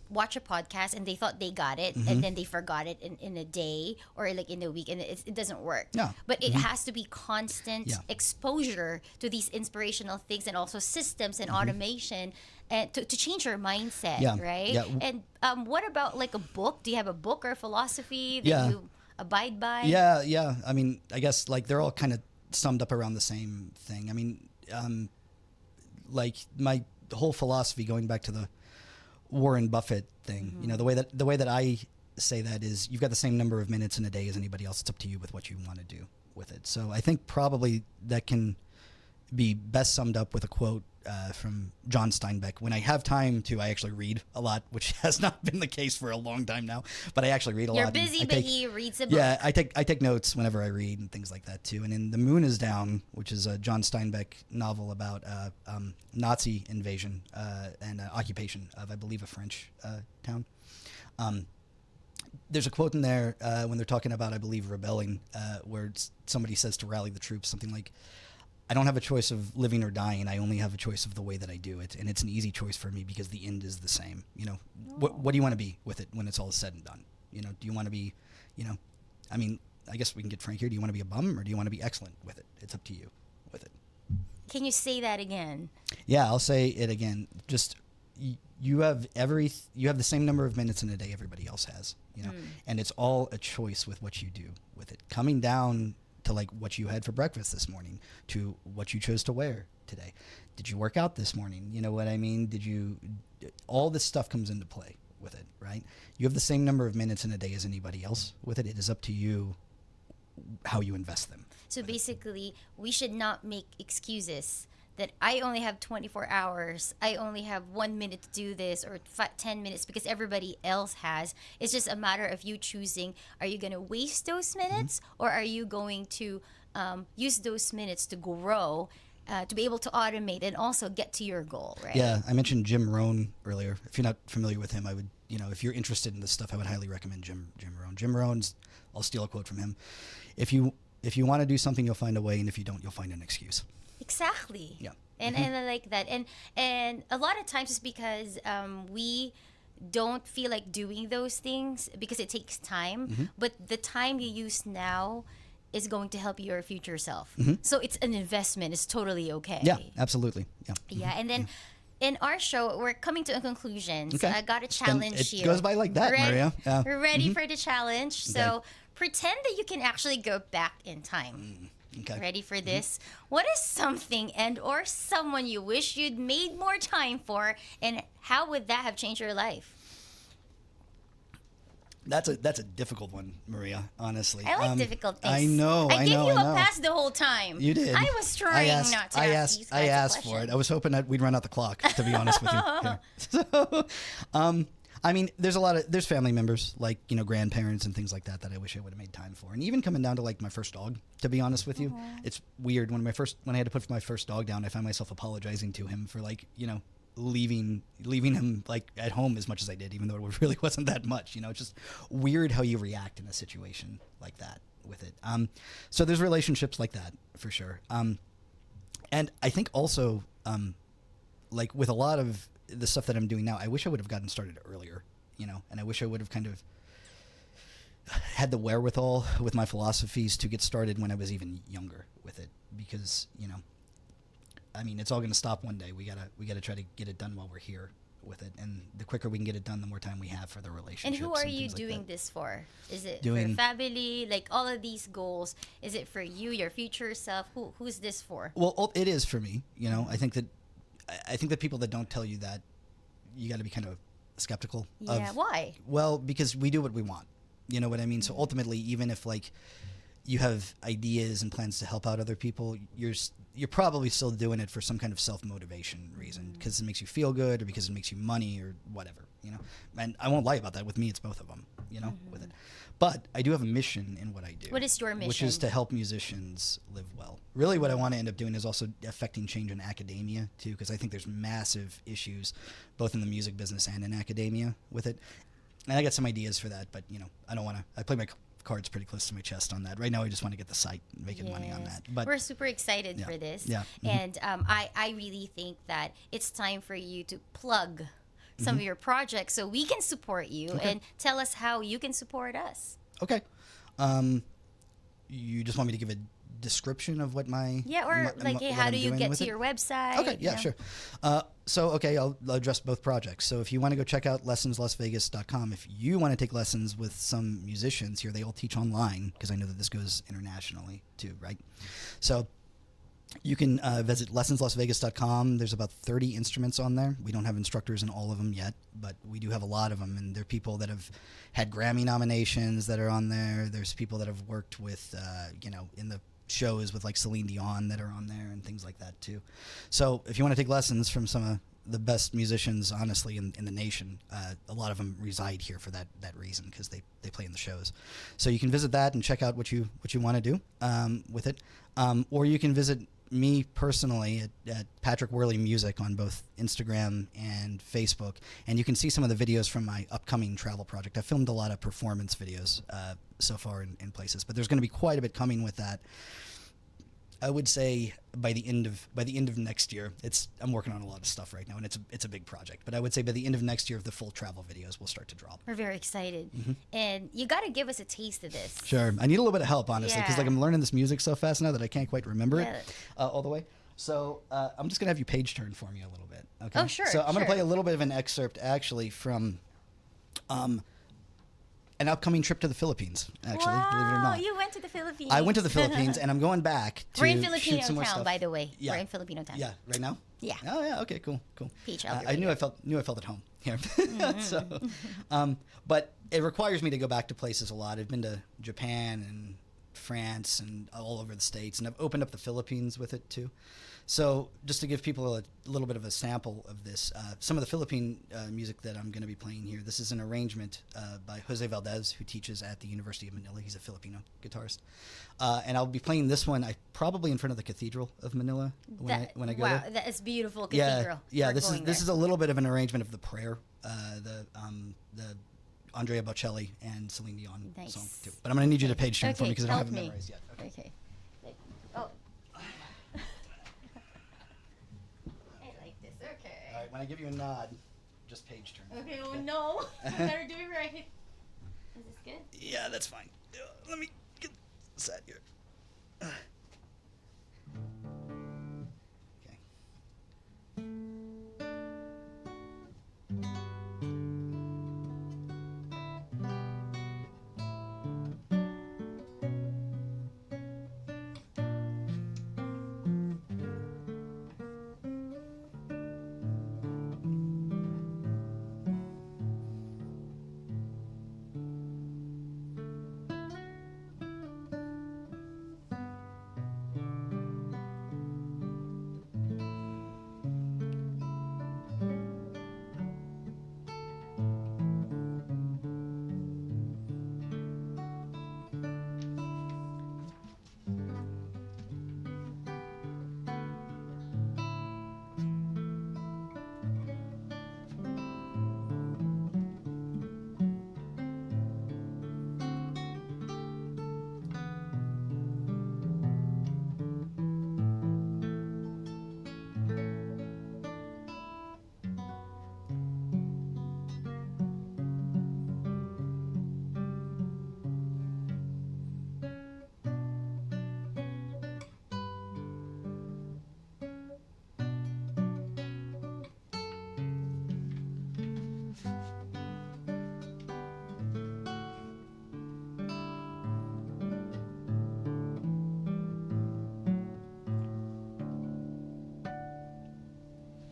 watch a podcast and they thought they got it and then they forgot it in a day or like in a week, and it doesn't work. Yeah. But it has to be constant exposure to these inspirational things and also systems and automation and to change your mindset, right? Yeah. And what about like a book? Do you have a book or a philosophy that you abide by? Yeah. I mean, I guess like they're all kind of summed up around the same thing. I mean, like my whole philosophy, going back to the Warren Buffett thing, you know, the way that I say that is, you've got the same number of minutes in a day as anybody else. It's up to you with what you want to do with it. So I think probably that can be best summed up with a quote from John Steinbeck. When I have time to, I actually read a lot, which has not been the case for a long time now, but I actually read a lot. You're busy, but he reads a book. Yeah, I take notes whenever I read and things like that too. And in The Moon is Down, which is a John Steinbeck novel about Nazi invasion and occupation of, I believe, a French town. There's a quote in there when they're talking about, I believe, rebelling, where somebody says to rally the troops something like, I don't have a choice of living or dying. I only have a choice of the way that I do it. And it's an easy choice for me because the end is the same. You know, what do you want to be with it when it's all said and done? You know, do you want to be, you know, I mean, I guess we can get frank here. Do you want to be a bum or do you want to be excellent with it? It's up to you with it. Can you say that again? Yeah, I'll say it again. Just you have the same number of minutes in a day everybody else has, you know, and it's all a choice with what you do with it. Coming down to like what you had for breakfast this morning, to what you chose to wear today. Did you work out this morning? You know what I mean? All this stuff comes into play with it, right? You have the same number of minutes in a day as anybody else with it. It is up to you how you invest them. So basically, we should not make excuses that I only have 24 hours, I only have 1 minute to do this, or 10 minutes because everybody else has. It's just a matter of you choosing, are you going to waste those minutes or are you going to use those minutes to grow, to be able to automate and also get to your goal, right? Yeah, I mentioned Jim Rohn earlier. If you're not familiar with him, I would, if you're interested in this stuff, I would highly recommend Jim Rohn. Jim Rohn's, I'll steal a quote from him. If you want to do something, you'll find a way, and if you don't, you'll find an excuse. Exactly. Yeah. And I like that. And a lot of times it's because we don't feel like doing those things because it takes time. But the time you use now is going to help your future self. So it's an investment. It's totally okay. Yeah, absolutely. Yeah. Yeah. And then in our show, we're coming to a conclusion. So Okay. I got a challenge It you. goes by like that, Maria. Yeah. We're ready for the challenge. Okay. So pretend that you can actually go back in time. Okay. Ready for this? What is something and or someone you wish you'd made more time for, and how would that have changed your life? That's a difficult one, Maria, honestly. I like difficult things. I know. I gave you a pass the whole time. You did. I was trying not to ask these kinds I of asked for it. questions. I was hoping that we'd run out the clock, to be honest with you. Here. So, I mean, there's family members, like, grandparents and things like that I wish I would have made time for. And even coming down to like my first dog, to be honest with you, it's weird. When I had to put my first dog down, I found myself apologizing to him for like, leaving him like at home as much as I did, even though it really wasn't that much. It's just weird how you react in a situation like that with it. So there's relationships like that for sure. And I think also, like with a lot of the stuff that I'm doing now, I wish I would have gotten started earlier, and I wish I would have kind of had the wherewithal with my philosophies to get started when I was even younger with it, because, I mean, it's all going to stop one day. We gotta try to get it done while we're here with it, and the quicker we can get it done, the more time we have for the relationships. And who are you things like doing that. this for? Is it for family? Like all of these goals, is it for you, your future self? Who's this for? Well, it is for me. I think that people that don't tell you that, you got to be kind of skeptical. Yeah, why? Well, because we do what we want. You know what I mean? So ultimately, even if like you have ideas and plans to help out other people, you're probably still doing it for some kind of self-motivation reason, because it makes you feel good or because it makes you money or whatever, And I won't lie about that. With me, it's both of them, with it. But I do have a mission in what I do. What is your mission? Which is to help musicians live well. Really what I want to end up doing is also affecting change in academia too, because I think there's massive issues both in the music business and in academia with it. And I got some ideas for that, but I don't want to. I play my cards pretty close to my chest on that. Right now, I just want to get the site and making money on that. But we're super excited for this. Yeah. And I really think that it's time for you to plug some of your projects so we can support you, and tell us how you can support us. Okay. You just want me to give a description of what my how do you get to your website? Okay, yeah, sure. I'll address both projects. So if you want to go check out lessonslasvegas.com, if you want to take lessons with some musicians here, they all teach online, because I know that this goes internationally too, right? So you can visit lessonslasvegas.com. There's about 30 instruments on there. We don't have instructors in all of them yet, but we do have a lot of them, and there are people that have had Grammy nominations that are on there. There's people that have worked with, in the shows with like Celine Dion that are on there and things like that too. So if you want to take lessons from some of the best musicians, honestly, in the nation, a lot of them reside here for that reason, because they play in the shows. So you can visit that and check out what you want to do with it, or you can visit me personally at Patrick Worley Music on both Instagram and Facebook, and you can see some of the videos from my upcoming travel project. I filmed a lot of performance videos so far in places, but there's going to be quite a bit coming with that. I would say by the end of next year, I'm working on a lot of stuff right now, and it's a big project. But I would say by the end of next year, the full travel videos will start to drop. We're very excited, and you got to give us a taste of this. Sure, I need a little bit of help, honestly, because Yeah. I'm learning this music so fast now that I can't quite remember Yeah. it all the way. So I'm just gonna have you page turn for me a little bit. Okay. Oh, sure, So I'm gonna sure. play a little bit of an excerpt actually from an upcoming trip to the Philippines. Actually, believe it or not. You went to the Philippines. I went to the Philippines, and I'm going back to We're in shoot Filipino some more town, stuff. by the way. Yeah. We're in Filipino town. Yeah, right now. Yeah. Oh yeah. Okay. Cool. Peach, I'll be I right knew I felt at home here. So, but it requires me to go back to places a lot. I've been to Japan and France and all over the States, and I've opened up the Philippines with it too. So just to give people a little bit of a sample of this, some of the Philippine music that I'm going to be playing here, this is an arrangement by Jose Valdez, who teaches at the University of Manila. He's a Filipino guitarist. And I'll be playing this one probably in front of the Cathedral of Manila when I go there. Wow, that is beautiful cathedral. Yeah, We're this going is there. a little bit of an arrangement of the prayer, the Andrea Bocelli and Celine Dion Nice. song too. But I'm going to need you to page turn for me because I don't help have it me. memorized yet. Okay. Oh. I like this. Okay. All right, when I give you a nod, just page turn. Okay, oh no. I better do it right. Is this good? Yeah, that's fine. Let me get set here. Okay.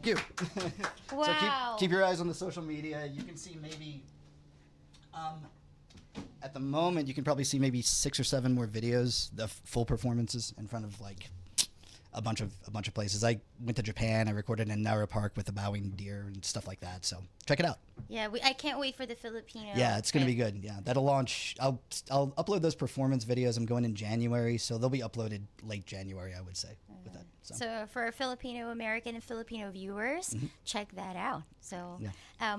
you. Wow. So keep your eyes on the social media. You can see maybe, at the moment, you can probably see maybe 6 or 7 more videos of full performances in front of like a bunch of places. I went to Japan. I recorded in Nara Park with a bowing deer and stuff like that. So check it out. Yeah, I can't wait for the Filipino. Yeah, it's going to be trip. good. Yeah, that'll launch. I'll upload those performance videos. I'm going in January, so they'll be uploaded late January, I would say, with that. So for our Filipino American and Filipino viewers, check that out. So, Yeah.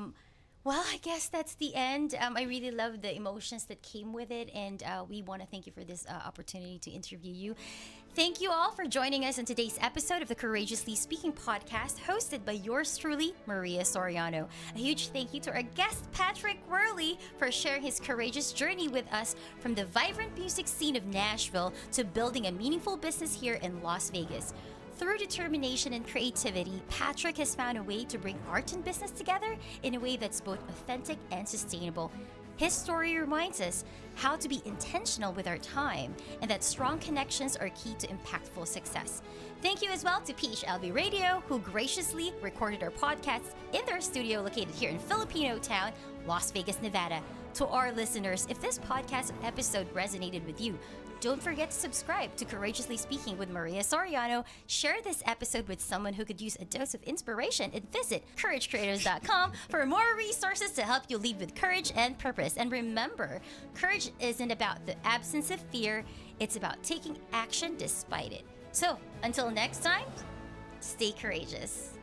well, I guess that's the end. I really love the emotions that came with it, and we want to thank you for this opportunity to interview you. Thank you all for joining us on today's episode of the Courageously Speaking podcast, hosted by yours truly, Maria Soriano. A huge thank you to our guest, Patrick Worley, for sharing his courageous journey with us from the vibrant music scene of Nashville to building a meaningful business here in Las Vegas. Through determination and creativity, Patrick has found a way to bring art and business together in a way that's both authentic and sustainable. His story reminds us how to be intentional with our time and that strong connections are key to impactful success. Thank you as well to PHLV Radio, who graciously recorded our podcasts in their studio located here in Filipino town, Las Vegas, Nevada. To our listeners, if this podcast episode resonated with you, don't forget to subscribe to Courageously Speaking with Maria Soriano. Share this episode with someone who could use a dose of inspiration and visit CourageCreators.com for more resources to help you lead with courage and purpose. And remember, courage isn't about the absence of fear, it's about taking action despite it. So, until next time, stay courageous.